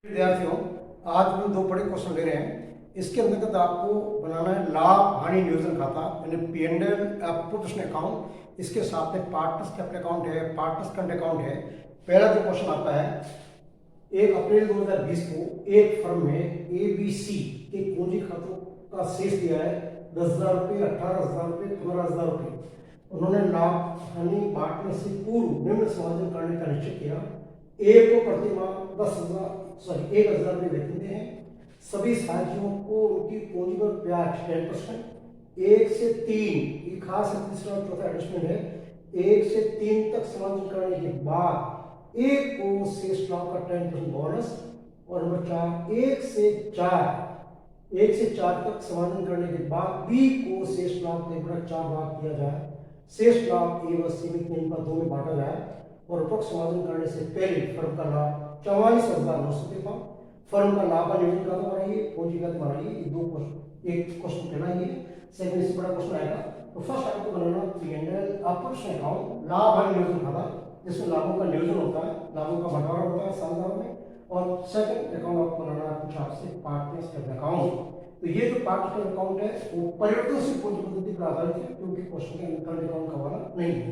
विद्यार्थियों, आज हम दो बड़े क्वेश्चन ले रहे हैं। इसके अंतर्गत आपको बनाना है लाभ हानि नियोजन खाता यानी P&L पोर्शन अकाउंट। इसके साथ में पार्टनर्स कैपिटल अकाउंट है, पार्टनर्स करंट अकाउंट है। पहला जो क्वेश्चन आता है, 1 अप्रैल 2020 को एक फर्म में ABC के पूंजी खातों का शेष दिया है 10,000 रुपये, 18,000 रुपये, 15,000 रुपये। उन्होंने लाभ हानि बांटने से पूर्व निम्न समायोजन करने का निश्चय किया। ए को प्रतिमाह 1,000 रुपये वेतन दे हैं। सभी साथियों को उनकी पूंजी पर ब्याज 10%, 1 से 3, ये खास है, तीसरा और चौथा एडजस्टमेंट है। 1 से 3 तक समायोजन करने के बाद ए को शेष लाभ का 10% बोनस, और नंबर 4, 1 से 4 तक समायोजन करने के बाद बी को शेष लाभ का 1/4 भाग किया जाए। शेष लाभ ए व सीमित नियम पर 2 में बांटा जाए और उपरोक्त समायोजन करने से पहले फर्म का लाभ 44,900 था। फर्म का लाभ नियोजन खाता बनाइए, पूंजीगत बनाइए। ये दो क्वेश्चन, एक क्वेश्चन पहला ही है, सेकंड से बड़ा क्वेश्चन आएगा। तो फर्स्ट आपको बनाना P&L ऑपरेशन अकाउंट लाभ नियोजन खाता, जिसमें लाभों का नियोजन होता है, लाभों का बंटवारा होता है साल में। और सेकंड अकाउंट आपको बनाना कुछ आपसे पार्टनर्स कैपिटल अकाउंट। तो ये जो पार्टनर अकाउंट है वो परिवर्तनशील पूंजी पद्धति पर आधारित है, क्योंकि क्वेश्चन के अंदर करंट अकाउंट का वाला नहीं है।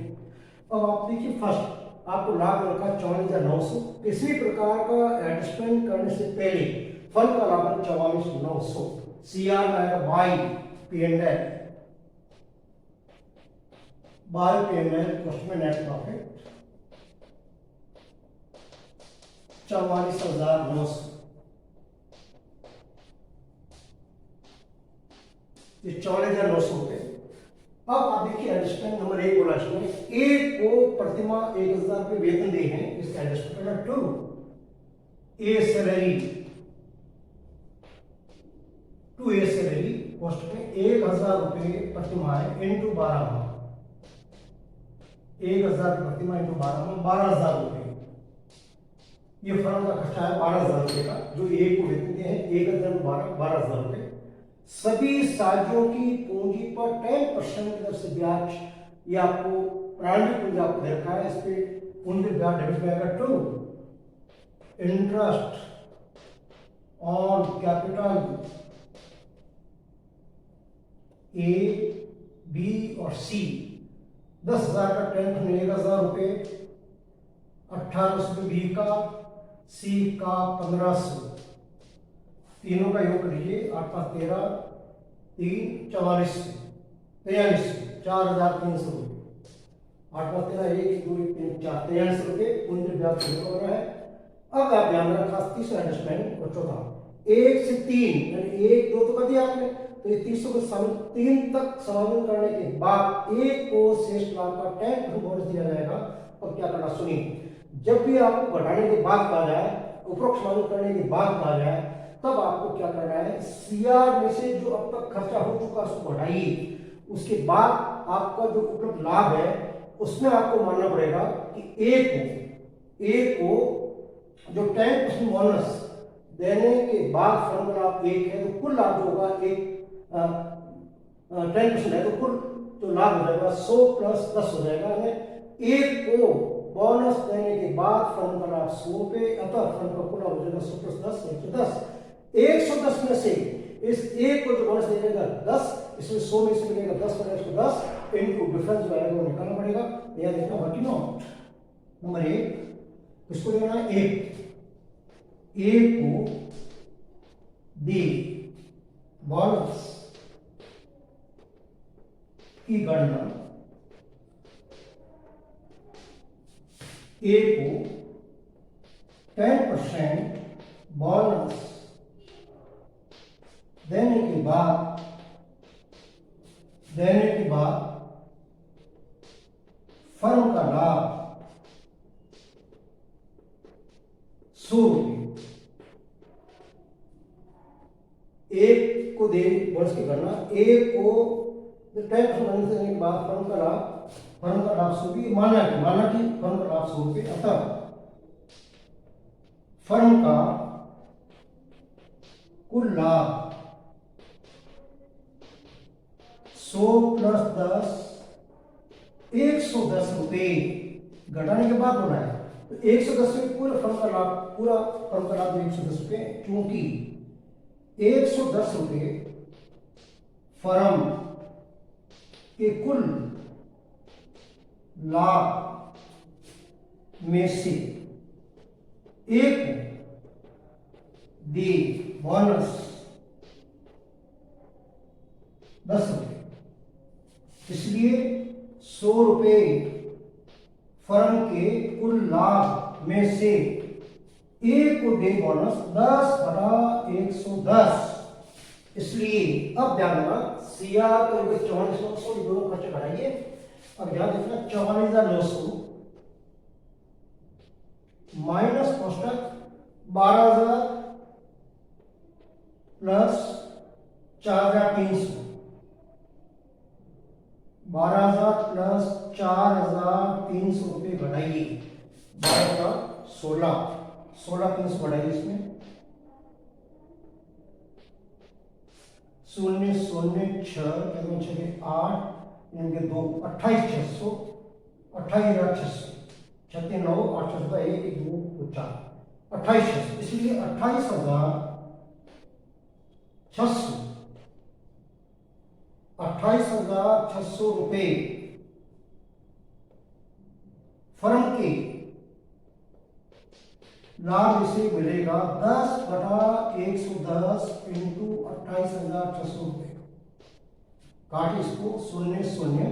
अब आप देखिए, फर्स्ट आपको लाभ रखा 44,900। किसी प्रकार का एडजस्टमेंट करने से पहले फर्म का लाभ 44,900। CR में आएगा बाय P&L कॉस्ट में नेट प्रॉफिट 44,900। ये 44,900 हो गए। अब आप देखिए एडजस्टमेंट नंबर 1 बोला इसमें, ए को प्रतिमाह 1,000 रुपये वेतन दे हैं। इसका एडजस्टमेंट नंबर 2, ए सैलरी कॉस्ट में 1,000 रुपये प्रतिमाह है इंटू 12 माह। 1,000 प्रतिमाह इंटू 12 माह 12,000 रुपये। ये फर्म का खर्चा है 12,000 रुपये का, जो ए को वेतन दे हैं 1,000 12,000 रुपये। सभी साझियों की पूंजी पर 10% की दर से ब्याज, ये आपको प्रारंभिक पूंजी आपको दे रखा है, इस पे पूंजी ब्याज डेबिट में आएगा 2 interest on capital A, B और सी। 10,000 का 10% 1,000 रुपये, 1,800 बी का, सी का 1,500। तीनों का योग करिए, 8 5 13, 3 44, 4,300 रुपये। 8 5 13, 1 2 3 4, 43 रुपये पूंजी ब्याज हो रहा है। अब आप ध्यान रखा तीसरा एडजस्टमेंट और चौथा, 1 से 3 यानी 1 2 तो कर दिया आपने, तो ये 300 को 3 तक समायोजन करने के बाद ए को शेष लाभ का 10% बोनस दिया जाएगा। अब क्या करना सुनिए, जब भी आपको घटाने के बाद कहा जाए, उपरोक्त समायोजन करने के बाद कहा जाए, तब आपको क्या करना है, CR में से जो अब तक खर्चा हो चुका उसको घटाइए। उसके बाद आपका जो उपलब्ध लाभ है उसमें आपको मानना पड़ेगा कि ए को जो 10% बोनस देने के बाद फर्म का लाभ 1 है, तो कुल लाभ जो होगा 10% है, तो कुल जो लाभ हो जाएगा 100 + 10 हो जाएगा। ए को बोनस देने के बाद फर्म का लाभ 100 रुपये, अतः फर्म का कुल लाभ हो जाएगा 100 + 10 110। 110 में से इस एक को जो बोनस मिलेगा 10, इसमें 100 में से मिलेगा 10 पर 110 इनटू डिफरेंस जो आएगा वो निकालना पड़ेगा। यह देखना वर्किंग नोट नंबर 1, इसको लेना है 1, ए को दी बोनस की गणना ए को 10% बोनस देने के बाद फर्म का लाभ 100 रुपये। एक को दे बोनस की गणना, एक को 10% बोनस देने के बाद फर्म का लाभ 100 रुपये माना कि फर्म का लाभ 100 रुपये, अतः फर्म का कुल लाभ 100 + 10 110 रुपये। घटाने के बाद बोला है तो 110 में पूरा फर्म का लाभ 110 रुपये, क्योंकि 110 रुपये फर्म के कुल लाभ में से एक दे बोनस 10 रुपये, इसलिए 100 रुपये फर्म के कुल लाभ में से एक को दे बोनस 10/110। इसलिए अब ध्यान रखना, सीआर और 44,900 दोनों खर्चे बढ़ाइए। अब ध्यान देखना, 44,900 माइनस कोष्टक 12,000 प्लस 4,300, 12,000 प्लस 4,300 रुपये बढ़ाइए, 16,300 बढ़ाइए, इसमें 0,06 8 इनके 2 28,600, 28,600 36 9 8 1 2 4 28,600, इसलिए 28,600 रुपये फर्म के लाभ से मिलेगा 10/110 इंटू 28,600 रुपये। काट इसको, 0 0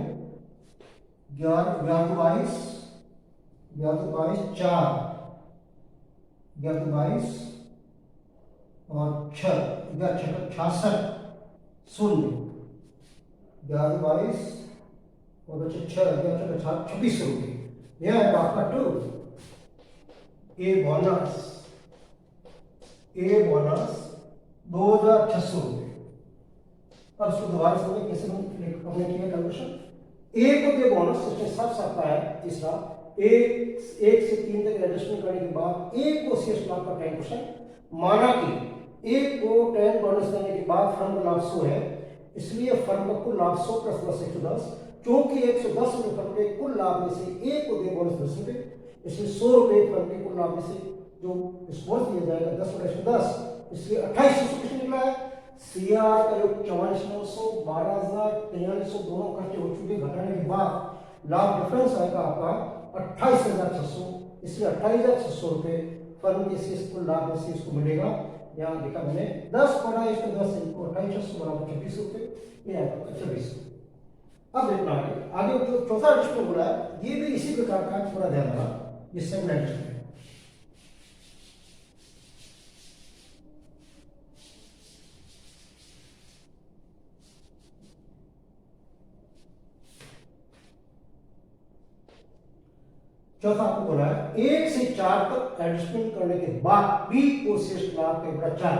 11 22 4 11 22 और 6 11 66 0 11 22 और बचे 6 11 26 रुपये। यह है आपका टू ए बोनस 2,600 रुपये। अब इसको दोबारा समझे कैसे हमने किया कैलकुलेशन। ए को दे बोनस, इसमें सब सकता है। तीसरा, एक से 3 तक एडजस्टमेंट करने के बाद एक को शेष लाभ का 10%, माना कि एक को 10 बोनस देने के बाद फर्म का लाभ 100 है, इसलिए फर्म का कुल लाभ 100 प्लस 110, क्योंकि 110 रुपये फर्म के कुल लाभ में से एक को दे बोनस 10 रुपये, इसलिए 100 रुपये फर्म के कुल लाभ में से जो बोनस दिया जाएगा 10/110, इसलिए 28,600 कितना निकला है। सीआर का योग 44,900 12,000 दोनों खर्चे हो चुके, घटाने के बाद लाभ डिफरेंस आएगा आपका 28,600, इसलिए 28,600 रुपये फर्म के शेष कुल लाभ में से इसको मिलेगा। यहाँ देखा मैंने 10/110 इनको 28,600 बराबर 26 रुपये, ये आएगा 26। अब देखना आगे जो चौथा एडजस्टमेंट बोला है, ये भी इसी प्रकार का थोड़ा ध्यान रखना, ये सेकंड एडजस्टमेंट। चौथा आपको बोला है 1 से 4 तक एडजस्टमेंट करने के बाद बी को शेष लाभ का 1/4,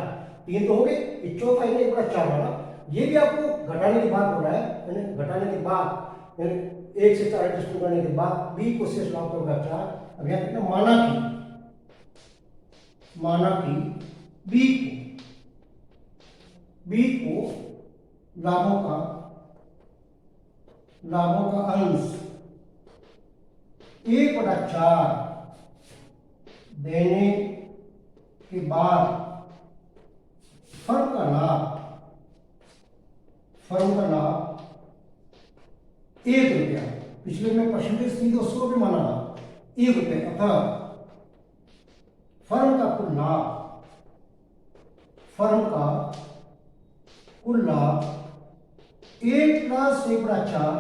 3 तो हो गए, ये चौथा है 1/4 वाला, ये भी आपको घटाने के बाद बोला है, घटाने के बाद 1 से 4 एडजस्टमेंट करने के बाद बी को शेष लाभ का 1/4। अब यहाँ देखना, माना कि बी को लाभों का अंश 1/4 देने के बाद फर्म का लाभ 1 रुपया, पिछले में परसेंटेज थी तो 100 रुपये माना था, 1 रुपये, अतः फर्म का कुल लाभ 1 + 1/4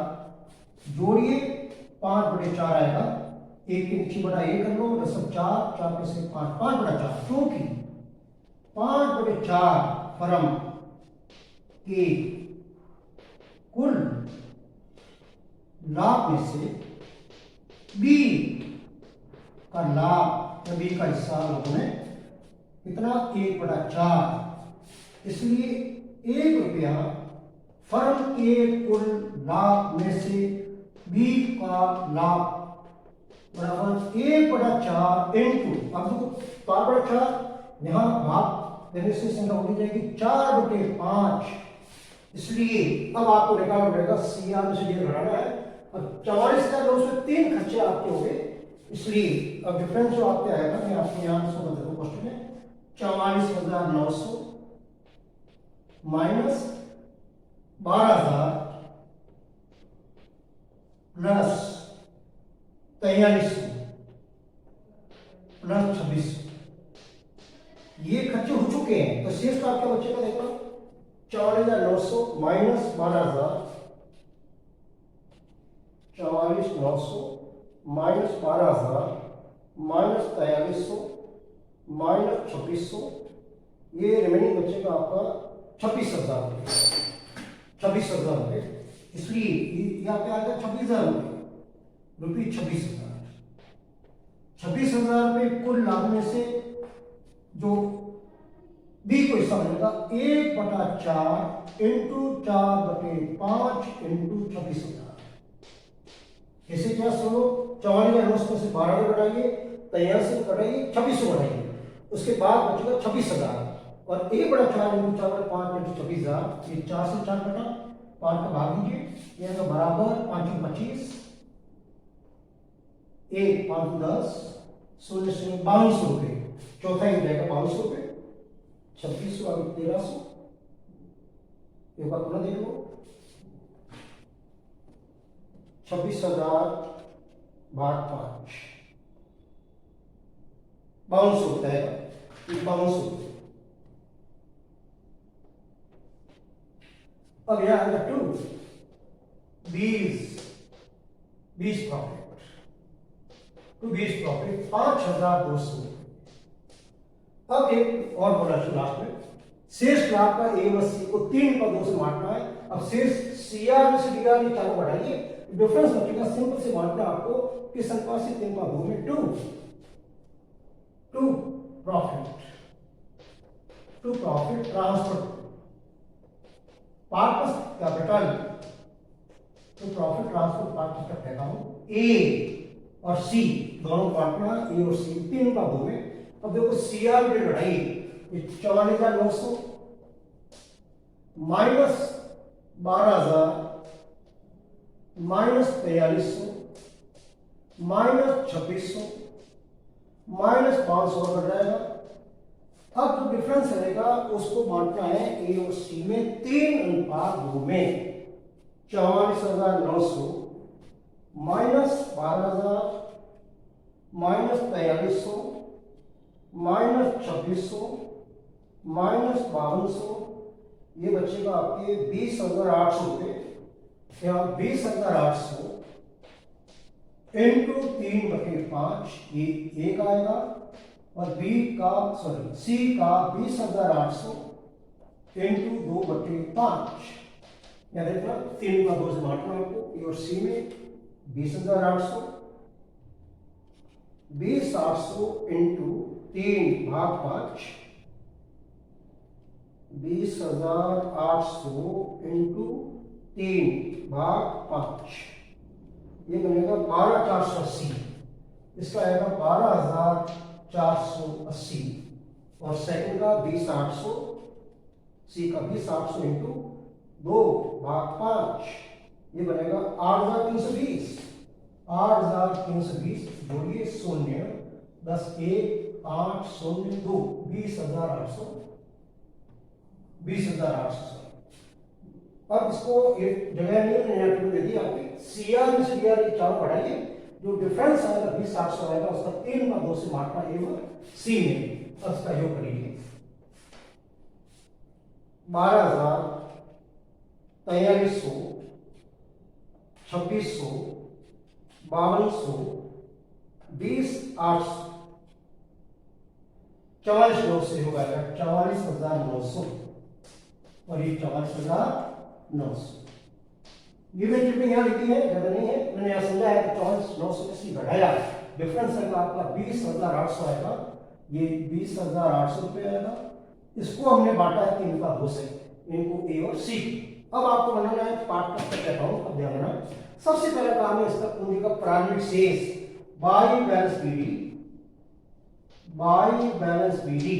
जोड़िए 5/4 आएगा, 1 के नीचे बड़ा 1 कर लो, 4 4 में से 5 5/4, क्योंकि 5/4 फर्म के कुल लाभ में से बी का लाभ, बी का हिस्सा लोगों ने कितना 1/4, इसलिए 1 रुपया फर्म के कुल लाभ में से बी का लाभ बराबर 1/4 इंटू, अब देखो 5/4 यहाँ भाग देने से संख्या हो जाएगी 4/5, इसलिए अब आपको निकालना पड़ेगा सीआर में से ये घटाना है। अब 44,900 3 खर्चे आपके हो गए, इसलिए अब डिफरेंस जो आपके आएगा, मैं आपको यहाँ से बता दूँ क्वेश्चन में, 44,900 माइनस 12,000 प्लस 4300 प्लस 2600, ये खर्चे हो चुके हैं। तो शेष का आपका बचेगा, देखो 44,900 माइनस 12,000, 44,900 माइनस 12,000 माइनस 4300 माइनस 2600, ये रिमेनिंग बचेगा आपका 26,000 रुपये, 26,000 रुपये। इसलिए यहाँ पे आएगा 26,000 रुपये, 26,000, 26,000 रुपये कुल लाभ में से जो बी को हिस्सा मिलेगा 1/4 इंटू 4/5 इंटू 26,000। इसे क्या सुनो, 44,900 से 12 में बढ़ाइए, 83 बढ़ाइए, 2600 बढ़ाइए, उसके बाद बचेगा 26,000 और 1/4 इंटू 4/5 इंटू 26,000, ये 4 से 4 बटा 5 का भाग दीजिए, यह बराबर 5 25, 1 5 10, 0 0 2200 रुपये, चौथा ही जाएगा 2200 रुपये, 2600 आगे 1300, एक बार पुनः देख लो, 26,000 भाग 5, 5200 होता है, 5200। अब यहां आएगा 2 20 प्रॉफिट, 5,200। अब एक और बोला लास्ट में, शेष लाभ का ए व सी को 3 पदों से बांटना है। अब शेष सीआर में से डीआर ये चारों बढ़ाइए, डिफरेंस बचेगा, सिंपल से बांटना आपको किस अनुपात से, 3/2 में 2 प्रॉफिट ट्रांसफर पार्ट कैपिटल, तो प्रॉफिट ट्रांसफर पार्ट कहता हूं ए और सी दोनों बांटना, ए और सी 3/2 में। अब देखो सीआर की लड़ाई, 44,900 माइनस 12,000 माइनस 4300 माइनस 2600 माइनस 500 बढ़ जाएगा। अब जो डिफरेंस रहेगा उसको बांटना है ए और सी में 3/2 में, 44,900 माइनस 12,000 माइनस 4300 माइनस 2600 माइनस 5200, ये बचेगा आपके 20,800 रुपये। यहाँ 20,800 इंटू 3/5, ये 1 आएगा, और सी का 20,800 इंटू 2/5, या देखना 3/2 से बांटना आपको, ए और सी में 20,800 इंटू 3/5, 20,800 इंटू 3/5, ये बनेगा 12,480, इसका आएगा 12,480, और सेकंड का 20,800, सी का 20,800 इंटू 2/5, ये बनेगा 8,320, 8,320 जोड़िए 0 10 1 8 0 2, 20,800। अब इसको एक जगह नहीं दे दी आपकी, सीआर में से डीआर ये चारों बढ़ाइए, जो डिफरेंस आएगा 20,800 आएगा, उसका 3/2 से बांटना ए व सी में। अब इसका योग करिए, 12,000 4300 2600 5200 20,800, 44,900 से होगा 44,900, और ये 44,900। गिवन ट्रिपिंग यहाँ लिखी है, ज्यादा नहीं है, मैंने यहाँ समझा है कि 44,900 से घटाया, डिफरेंस आएगा आपका 20,800 आएगा, ये 20,800 रुपये आएगा। इसको हमने बांटा है 3/2 से, इनको ए और सी। अब आपको बनाना है पार्ट का कहता हूं, अब ध्यान देना। सबसे पहला काम है इसका पूंजी का प्रारंभिक शेष बाय बैलेंस बीडी,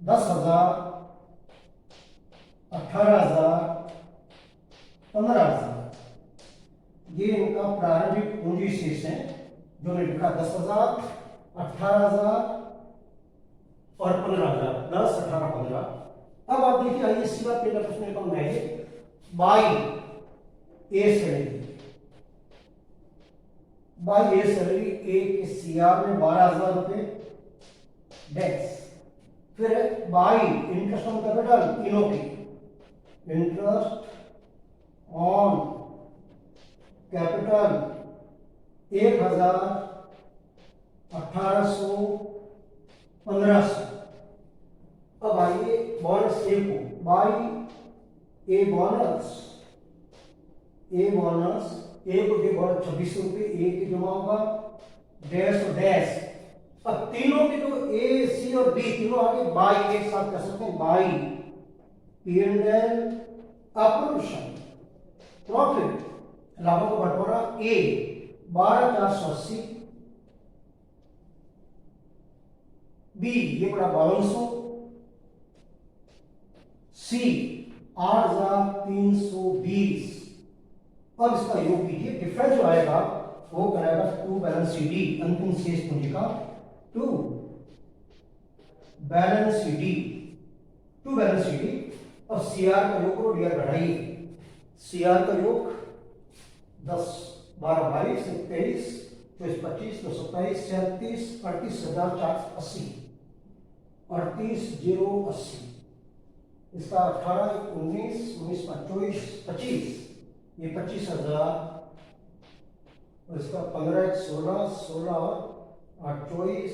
10,000 18,000 15,000, ये इनका प्रारंभिक पूंजी शेष है जो ने लिखा 10,000, 18,000 और 15,000, 10, 18, 15। अब आप देखिए, आइए सीधा पहला प्रश्न का मैं by A salary, by A salary, A के सीआर में 12,000 रुपए डैश, फिर बाई इंटरेस्ट ऑन कैपिटल, तीनों की इंटरेस्ट ऑन कैपिटल 1,000, 1800, 1500। अब आइए बोनस ए को, by A bonus, A bonus, A को दिए 2600 रुपये, ए की जमा होगा डैश और डैश। अब तीनों के जो ए सी और बी तीनों आगे बाई एक साथ कर सकते हैं, by P and L appropriation profit, लाभों का बंटवारा, ए 12,480, बी ये बड़ा 1200, सी 8,320। अब इसका योग कीजिए, डिफरेंस जो आएगा वो कराएगा टू बैलेंस सी डी, अंतिम शेष पूंजी का to balance C D, to balance C D. अब सीआर का योग करो, डीआर बढ़ाइए, सीआर का योग 10, 12, 22, 23, 24, 25, 27, 37, 38,480, 38,080। इसका 18, 19, 19, 24, 25, ये 25,000, और इसका 15, 16, 16 और 24,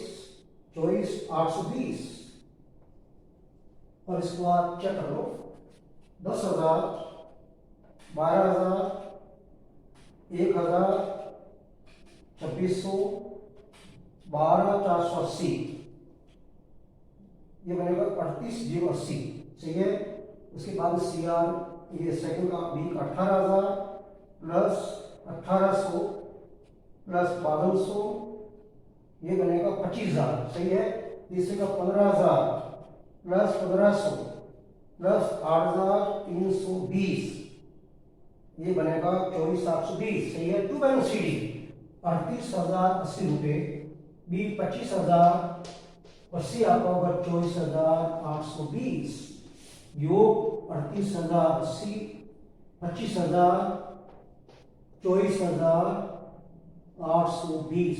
24, 820। और इसको आप चेक कर लो, 10,000, 12,000, 1,000, 2600, 12,480, ये बनेगा 38,080, सही है। उसके बाद सीआर, ये सेकंड का बी का 18,000 प्लस 1,800 प्लस 1,200, ये बनेगा 25,000, सही है। तीसरे का 15,000 प्लस 1,500 प्लस 8,320, ये बनेगा 24,720, सही है। टू बैलेंस सी डी 38,080 रुपये, बी 25,000 और सी आपका होगा 24,820। योग 38,080, 25,000, 24,820,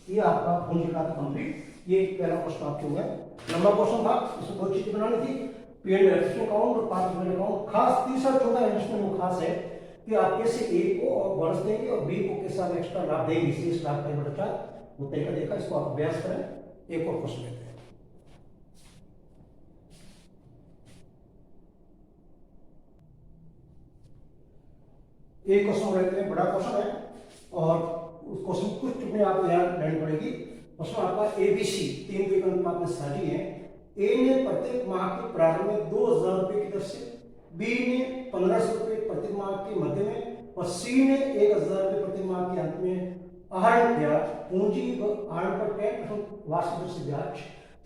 ये आपका पूंजी खाता कंप्लीट। ये पहला क्वेश्चन आपके हुआ है, लंबा क्वेश्चन था, इसमें दो चीजें बनानी थी, पी एंड एल अकाउंट और पार्टिसिपेंट अकाउंट। खास तीसरा चौथा एडजस्टमेंट वो खास है कि आप कैसे ए को और बोनस देंगे और बी को कैसे आप एक्स्ट्रा लाभ देंगे, शेष लाभ का बचा वो तरीका देखा, इसको आप अभ्यास करें। एक और क्वेश्चन लेते हैं। एक क्वेश्चन लेते हैं, बड़ा क्वेश्चन है और उस क्वेश्चन कुछ चीजें आपको याद रहनी पड़ेगी। क्वेश्चन आपका एबीसी 3 विकल्प आपने साझी है। ए ने प्रत्येक माह के प्रारंभ में 2,000 रुपए की दर से, बी ने 1,500 रुपए प्रत्येक माह के मध्य में और सी ने 1,000 रुपए प्रत्येक माह के अंत में आहरण किया। पूंजी व आहरण पर 10% वार्षिक दर से ब्याज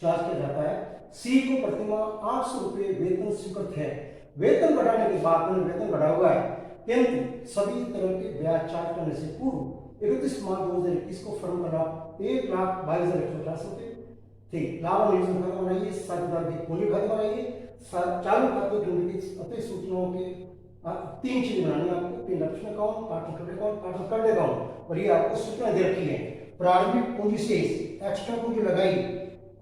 चार्ज किया जाता है। सी को प्रति माह 800 रुपए वेतन स्वीकृत है। वेतन बढ़ाने के बाद में वेतन बढ़ा हुआ है, किंतु सभी तरह के ब्याज चार्ज करने से पूर्व 31 मार्च 2021 को फर्म का लाभ 1,22,150 रुपए। ठीक, लाभ और नियोजन खाता बनाइए, साझेदार की पूंजी खाता बनाइए, चालू खाते की अतिरिक्त सूचनाओं के 3 चीजें बनानी है आपको, pension account, partner account, partner current account. और ये आपको सूचना दे रखी है, प्रारंभिक पूंजी शेष, एक्स्ट्रा पूंजी लगाई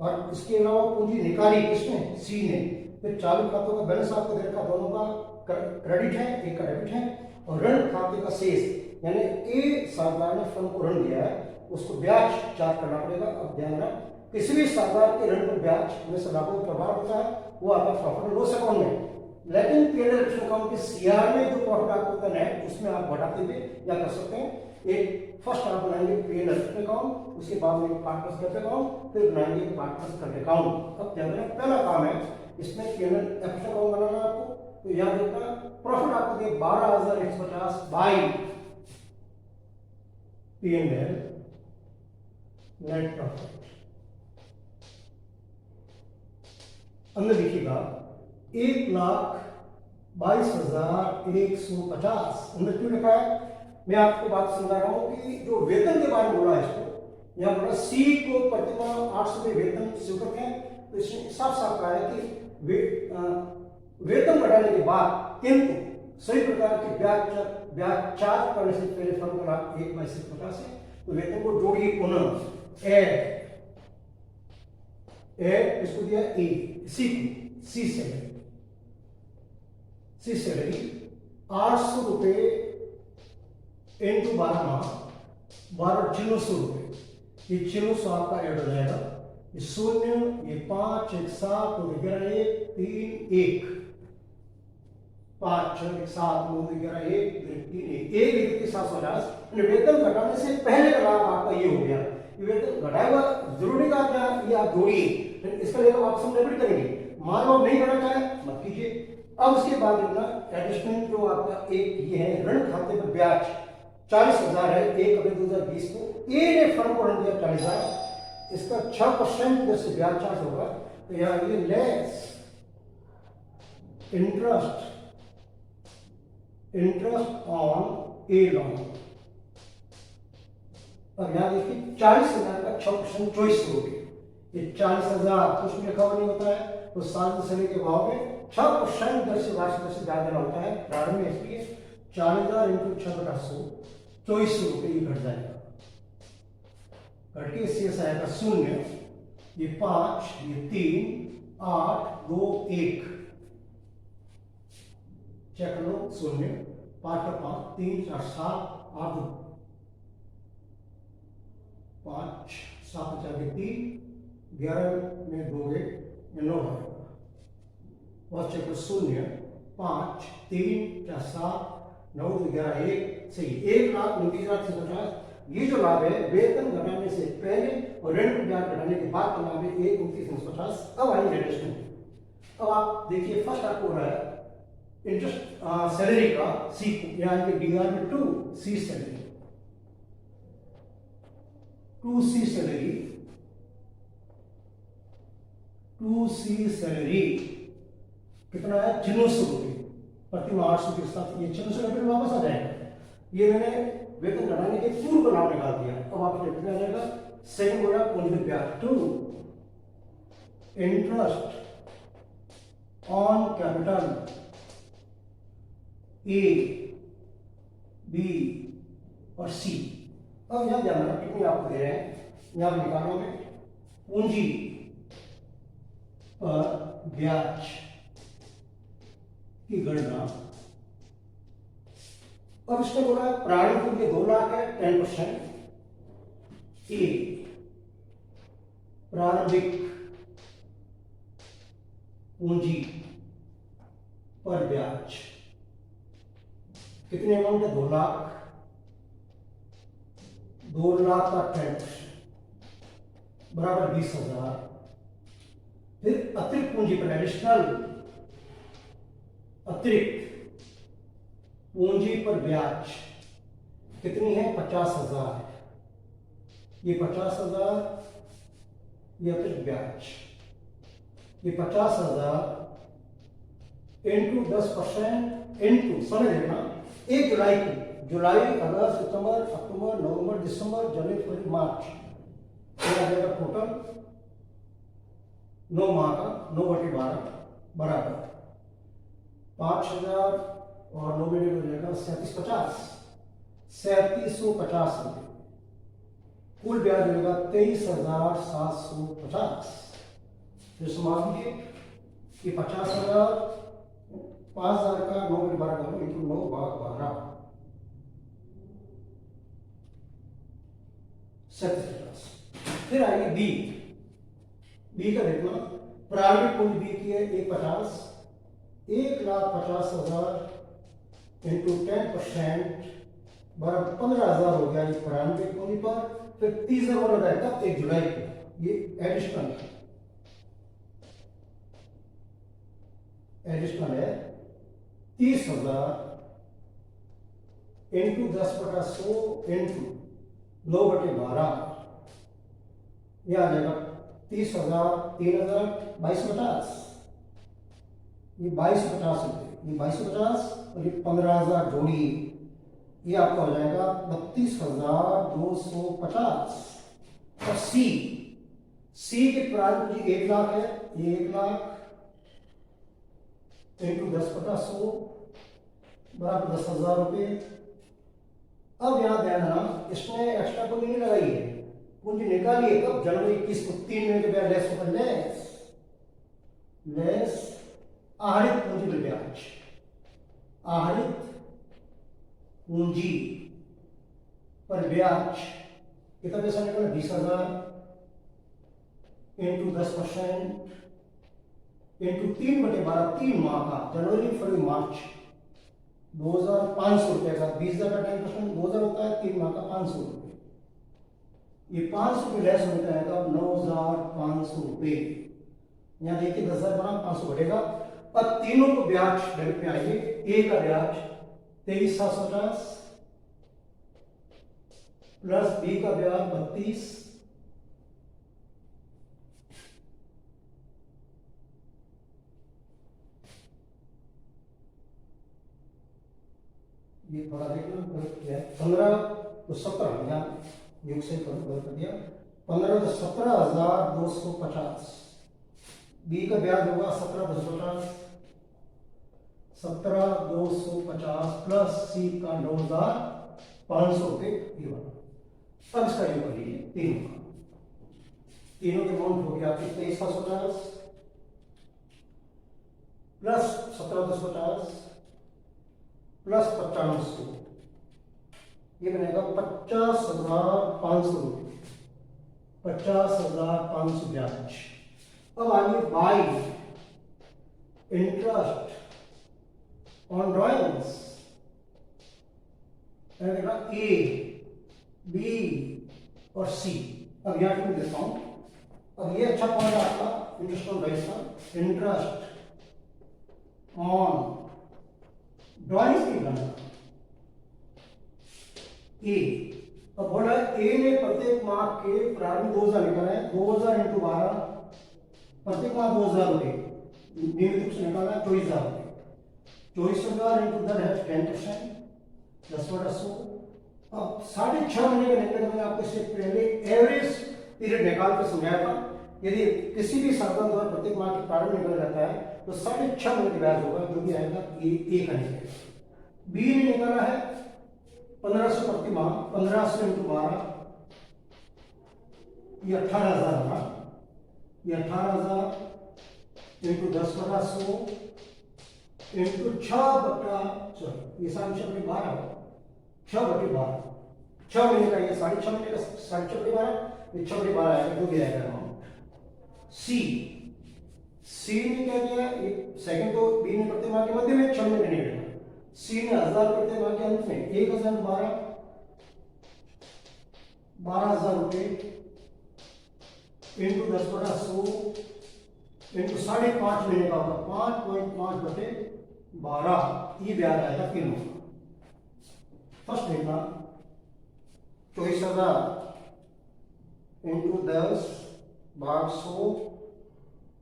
और इसके अलावा पूंजी निकाली किसने, सी ने। फिर चालू खातों का बैलेंस आपको दे रखा, दोनों का क्रेडिट है, एक का डेबिट है। और ऋण खाते का शेष, यानी ए साझेदार ने फर्म को ऋण दिया है, उसको ब्याज चार्ज करना पड़ेगा। अब ध्यान रखना, किसी भी साझेदार के ऋण पर ब्याज हमेशा लाभों का प्रभाव होता है, वो आपका प्रॉफिट एंड लॉस अकाउंट में। लेकिन पीएनएल अकाउंट के सीआर में जो प्रॉफिट आपको होता है उसमें आप बढ़ाते हुए क्या कर सकते हैं, एक फर्स्ट आप बनाएंगे पीएनएल अकाउंट, उसके बाद में पार्टनर्स करंट अकाउंट, फिर बनाएंगे पार्टनर्स करंट अकाउंट। अब ध्यान रखना, पहला काम है इसमें पीएनएल अकाउंट बनाना आपको। तो याद रखना, प्रॉफिट आपको दिया 12,150 बाई पीएनएल नेट प्रॉफिट। अंदर लिखिएगा 1,22,150। अंदर क्यों लिखा है, मैं आपको बात समझा रहा हूं कि जो वेतन के बारे में बोला है इसको, यहाँ पर सी को प्रतिमाह 800 में वेतन स्वीकृत है, तो इसमें साफ साफ कहा है कि वेतन बढ़ाने के बाद किंतु सभी प्रकार के ब्याज चार्ज करने से पहले फर्म का लाभ 1/50 है, तो वेतन को जोड़िए पुनः एड इसको दिया ए सी सैलरी 800 रुपए इंटू 12 माह 600 रुपए, ये 600 आपका ऐड हो जाएगा, ये 0 ये 5 1 7 2 11 1 3 1 5 6 1 7 9 11 1 3 1 750, वेतन घटाने से पहले का लाभ आपका ये हो गया। ये वेतन घटाया हुआ जरूरी का क्या, ये आप जोड़िए, इसका लेकर आप सम डेबिट करेंगे, मान लो नहीं करना चाहे मत कीजिए। अब उसके बाद एडजस्टमेंट जो आपका एक ये है ऋण खाते पर ब्याज 40,000 है 1 अप्रैल 2020 को ए ने फर्म को ऋण दिया 40,000, इसका 6% दर से ब्याज चार्ज होगा, तो यहाँ ये less interest on A loan. अब यहाँ देखिए 40,000 का 6% 24 रुपये, ये 40,000 कुछ लिखा हुआ नहीं होता है, तो साल समय के भाव में 6% दर से वार्षिक दर से ब्याज देना होता है प्रारंभ में, इसलिए 40,000 इंटू 6/100 24 रुपये ये घट जाएगा, घट के शेष आएगा 0 ये 5 ये 3 8 2 1 चेक कर लो 0 5 का 5 3 4 7 8 5 7 4 3 11 में 2 9 आएगा, और चेक 0 5 3 4 7 9 11 1 सही 1,29,50। ये जो लाभ है वेतन घटाने से पहले और ऋण पर ब्याज घटाने के बाद का लाभ है 1,29,50। अब आइए एडजस्टमेंट। अब आप देखिए फर्स्ट आपको हो रहा है इंटरेस्ट सैलरी का सी यानी कि डीआर में 2C सैलरी कितना है 600 रुपये प्रति माह 800 के साथ, ये 600 रुपये वापस आ जाएगा। ये मैंने वेतन घटाने के पूर्व का नाम निकाल दिया, अब आप कितना आ जाएगा सेकंड हो रहा है ब्याज 2 interest on capital A B और सी। अब यहां जानना कितनी आपको दे रहे हैं, यहां निकालो में पूंजी पर ब्याज की गणना। अब इसका बोला प्रारंभ पूंजी 2 लाख है 10%, ए प्रारंभिक पूंजी पर ब्याज कितने अमाउंट है 2 लाख, 2 लाख का 10% बराबर 20,000। फिर अतिरिक्त पूंजी पर एडिशनल अतिरिक्त पूंजी पर ब्याज कितनी है 50,000, ये 50,000 ये अतिरिक्त ब्याज, ये 50,000 इंटू 10% इंटू समझ लेना 1 जुलाई को, जुलाई अगस्त सितंबर अक्टूबर नवंबर दिसंबर जनवरी फरवरी मार्च, ये आ जाएगा टोटल 9 माह का 9/12 बराबर 5,000 और 9 महीने हो जाएगा 3750 रुपये, कुल ब्याज मिलेगा 23,750। तो समान लीजिए कि 50,000 5,000 का 9/12 करो इंटू 9/12 3750। फिर आइए बी का देखना प्रारंभिक पूंजी बी की है 1,50 1,50,000 इंटू 10% बराबर 15,000 हो गया ये प्रारंभिक पूंजी पर। फिर 30,000 लगाएगा 1 जुलाई को, ये एडिशनल है 30,000 इंटू 10/100 इंटू 9/12, यह आ जाएगा 30,000 3,000 2250, ये 2250 रुपये, ये 2250 और ये 15,000 जोड़ी, ये आपका हो जाएगा 32,250। और सी की प्रारंभ पूंजी 1,00,000 है, ये 1,00,000 इंटू 10/100 बराबर 10,000 रुपये। अब यहां ध्यान देना, इसमें एक्स्ट्रा पूंजी नहीं लगाई है, पूंजी निकाली है कब, जनवरी 21 को। 3 महीने के बाद लेस होगा, लेस आहरित पूंजी पर ब्याज, आहरित पूंजी पर ब्याज कितना पैसा निकला, 20,000 इंटू 10% इंटू 3/12, 3 माह का, जनवरी फरवरी मार्च, 2,500 रुपए का। 20,000 का 10% 2,000 होता है, 3 माह का 500 रुपए। ये 500 रुपये लेस होता है तब 9,500 रुपये। यहाँ देखिए 10,000 बना 500 बढ़ेगा। अब तीनों को ब्याज डेबिट में आएंगे। ए का ब्याज 23,750 प्लस बी का ब्याज 32, ये थोड़ा देखना गलत किया है, 15 तो 17 यहाँ योग से गलत कर दिया, 15 तो 17,250। बी का ब्याज होगा 17,250, 17,250 प्लस सी का 9,500 रुपये ये वाला। अब इसका योग कर लीजिए तीनों का, तीनों के अमाउंट हो गया आपकी 23,750 प्लस 17,250 प्लस 9500, ये बनेगा 50,500 रुपये, 50,500 ब्याज। अब आइए by interest on drawings, A B और सी। अब यहां मैं देता हूं, अब ये अच्छा पॉइंट आपका इंटरेस्ट ऑन ड्राइंग्स का, इंटरेस्ट ऑन ड्राइंग्स की गणना ए। अब बोला ए ने प्रत्येक माह के प्रारंभ 2,000 निकाला है, 2,000 इंटू 12, प्रत्येक माह 2,000 रुपये नियमित रूप से निकाला है, 24,000 रुपये। 24,000 इंटू दर है 10%, 10/100। अब 6.5 महीने का निकलेगा, मैंने आपको इससे पहले एवरेज पीरियड निकाल कर समझाया था। यदि किसी भी साधन द्वारा प्रत्येक माह के प्रारंभ निकला जाता है तो 6.5 महीने का ब्याज होगा, जो भी आएगा ए का निकलेगा। बी ने निकाला है 1,500 प्रति माह, 1,500 इंटू 12, ये 18,000 होगा, ये 18,000 इंटू 10/100 इंटू 6/12, ये 12 6/12, 6 महीने का, ये 6.5 महीने का 6.5/12, ये 6/12 आएगा, जो भी आएगा अमाउंट। सी ने क्या किया, सेकंड तो बी ने प्रति माह के मध्य में 6 महीने निकलेगा, सी ने 1,000 प्रति माह के अंत में 1,012, 12,000 रुपये इंटू 10/100 इंटू 5.5 महीने का होगा, 5.5/12, ये ब्याज आएगा तीनों का। फर्स्ट देखना 24,000 इंटू 10/100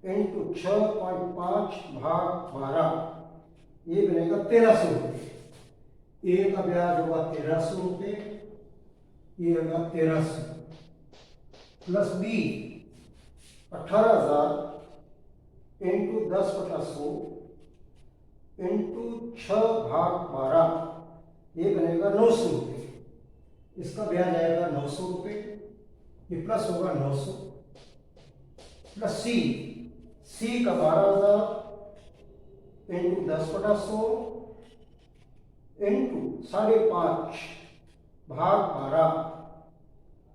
इंटू 6.5/12, ये बनेगा 1,300 रुपये। ए का ब्याज होगा 1,300 रुपये, ये होगा 1,300 प्लस बी 18,000 इंटू 10/100 इंटू 6/12, ये बनेगा 900 रुपये। इसका ब्याज आएगा 900 रुपये, ये प्लस होगा 900 प्लस सी का 12,000 इंटू 10/100 इंटू 5.5/12,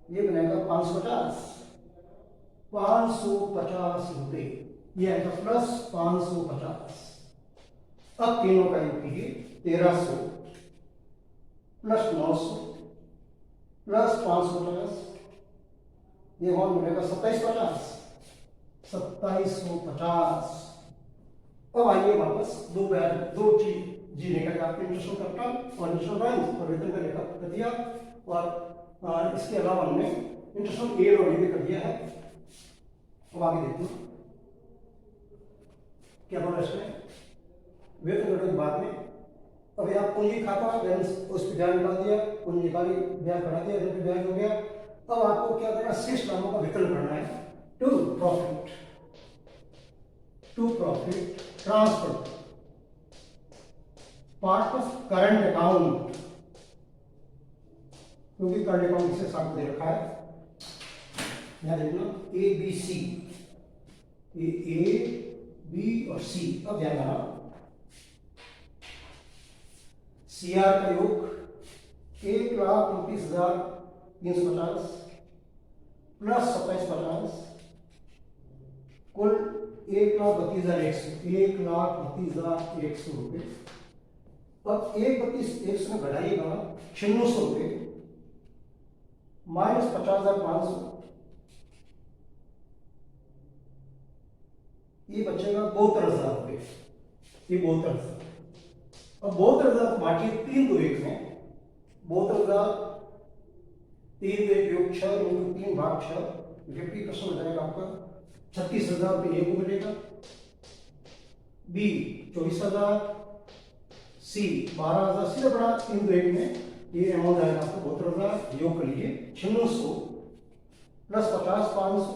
ये बनेगा 550 रुपये, ये आएगा प्लस 550। अब तीनों का योग कीजिए, 1,300 प्लस 900 प्लस 550, ये अमाउंट मिलेगा 2750। अब आइए वापस दो चीज जी निकल गया, आपने इंटरेस्ट कैपिटल और इंटरेस्ट ड्राइंग्स और वेतन का लेखा कर दिया, और इसके अलावा हमने इंटरेस्ट ए और बी कर दिया है। अब आगे देखते हैं क्या बोला इसमें, वेतन करने के बाद में अब यहाँ पूंजी खाता बैलेंस, उस पर ब्याज निकाल दिया, पूंजी निकाली, ब्याज बढ़ा दिया, ब्याज हो गया। अब आपको क्या करना, शेष लाभों का विकलन करना है। To profit transfer part of current account, क्योंकि करंट अकाउंट इसे साथ दे रखा है। यहां देखना A B C, A B और सी। अब ध्यान देना सीआर का योग 1,29,350 प्लस 2750 कुल 1,32,100 रुपये। अब 1,32,100 में घटाइएगा 9600 रुपये माइनस 50,500, ये बचेगा 72,000 रुपये। ये 72,000। अब 72,000 बांटिए 3 को 1 में। 72,000 3 को 1 योग 6 × 3 भाग 6, 50% हो जाएगा आपका 36,000 रुपये ए को मिलेगा, बी 24,000, सी 12,000। सीधा बड़ा 3 को 1 में ये अमाउंट आएगा आपको 72,000। योग कर लीजिए 9600 प्लस 50,500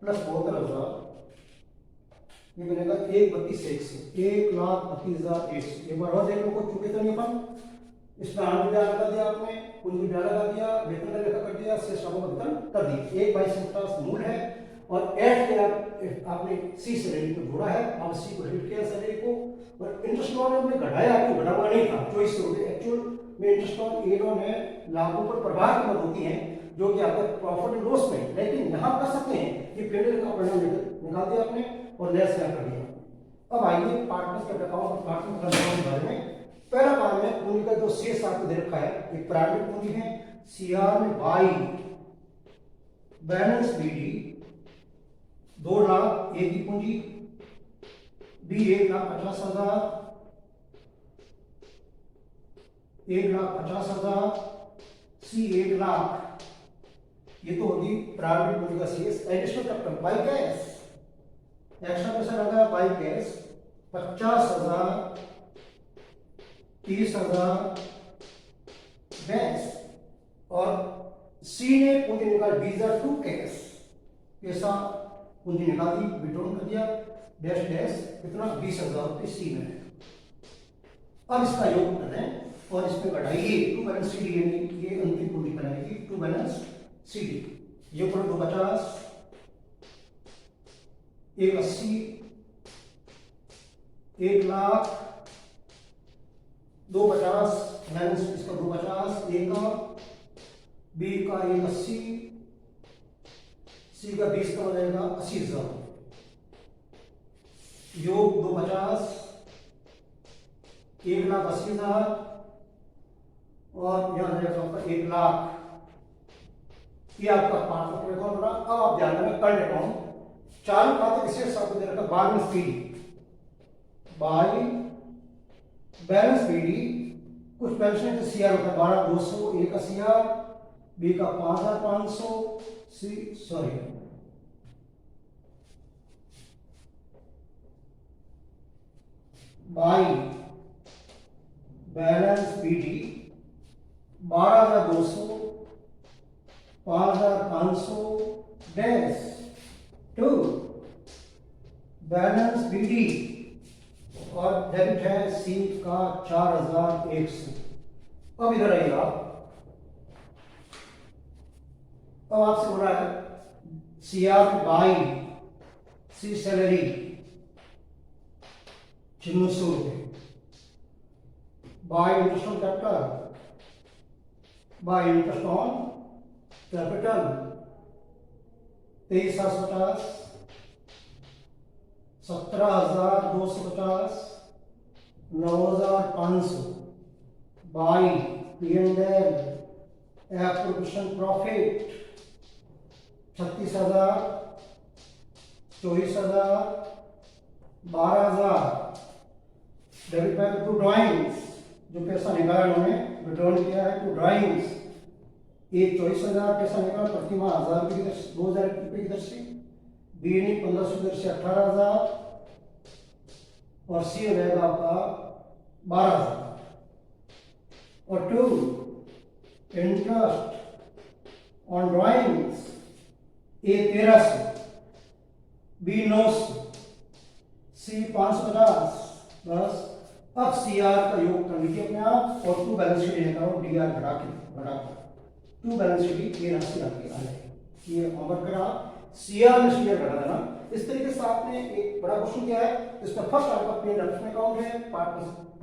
प्लस 72,000, ये बनेगा 1,32,100, 1,32,100। एक बार और देख लो, कुछ चुके तो नहीं अपन। इसमें आठ रुपया लगा दिया आपने, कुछ रुपया लगा दिया, वेतन का लेखा कर दिया, शेष लाभों का वितरण कर दिया। 1/50 मूल है और ऐड के आपने सी सैलरी को जोड़ा है, आप सी को डेबिट किया सैलरी को, और इंटरेस्ट ऑन हमने घटाया, आपको घटा हुआ नहीं था 2400 रुपये। एक्चुअल में इंटरेस्ट ऑन एड ऑन है लाभों पर प्रभाव की मदद होती है जो कि आपका प्रॉफिट एंड लॉस में, लेकिन यहाँ कर सकते हैं कि पेमेंट का परिणाम निकाल दिया आपने और लेस कर दिया। अब आइए पार्टनर्स के अकाउंट और पार्टनर के बारे में। पहला काम है पूंजी का जो शेष आपको दे रखा है, एक प्राइवेट पूंजी है सीआर में बाई बैलेंस बीडी 2 लाख ए की पूंजी, बी 1,50,000, 1,50,000, सी 1 लाख। ये तो होगी प्राइवेट पूंजी का शेष। Additional capital by cash, extra पैसा लगा बाई कैश 50,000, 30,000 डैश, और सी ने पूंजी निकाल 20,000 टू कैश, पैसा पूंजी निकाल दी, विड्रॉ कर दिया, डैश डैश कितना 20,000 रुपये सी में है। अब इसका योग करें और इसमें घटाइए टू बैलेंस सी डी, यानी ये अंतिम पूंजी बनाएगी टू बैलेंस सी डी। ये करो 250, 1,80, 1,00,000, 250 माइनस इसका 250, ए का, बी का 1,80, सी का 20 का हो जाएगा 80,000, योग 250, 1,80,000 और यहां जाएगा आपका 1,00,000। ये आपका पार्टनर अकाउंट बना। अब आप ध्यान देना करंट अकाउंट चालू खाते विशेष आपको दे रखा balance BD by balance BD. कुछ पेंशन तो सीआर होता है 12,200, ए का सीआर, बी का 5,500, C sorry by balance BD 12,200, 5,500 dash to balance BD और डेबिट है सी का 4,100। अब इधर आइए आप, अब आपसे हो रहा है सीआर बाई सी सैलरी 9600 रुपये, by interest on capital, by interest on capital 23,750, 17,250, 9,500 by P&L appropriation profit 36,000, 24,000, 12,000 debit back to drawings, जो पैसा निकाला उन्होंने विड्रॉल किया है टू ड्राइंग्स, एक 24,000 पैसा निकाला प्रति माह 1,000 रुपये की दर से, 2,000 रुपये की दर से, बी ने 1,500 दर से 18,000 और सी हो जाएगा आपका 12,000। और to interest on drawings A 1300, B 900, C 550। बस अब सी आर का योग कर लीजिए अपने आप और टू बैलेंस शीट निकालो, डी आर घटा टू बैलेंस शीट ये राशि आपकी आ जाएगी। ये होमवर्क करा सी आर में सी आर घटा देना। इस तरीके से आपने एक बड़ा क्वेश्चन किया है, इसमें फर्स्ट आपका पेन रिडक्शन अकाउंट है, पार्ट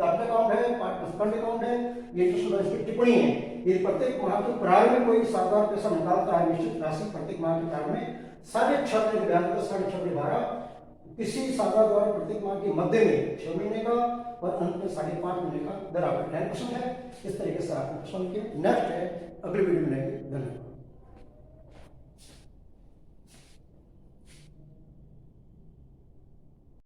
कैपिटल अकाउंट है, पार्ट फंड अकाउंट है, ये इंटरेस्ट और इसकी टिप्पणी है। ये प्रत्येक माह के प्रारंभ में कोई साधारण पैसा निकालता है निश्चित राशि प्रत्येक माह के प्रारंभ में 6.5 के ब्याज पर 6.5 12 किसी शाखा द्वारा प्रत्येक माह के मध्य में 6 महीने का और अंत में 5.5 महीने का दर आपका 10% है। इस तरीके से आपने प्रश्न किया। नेक्स्ट है अगली वीडियो में मिलेंगे। धन्यवाद।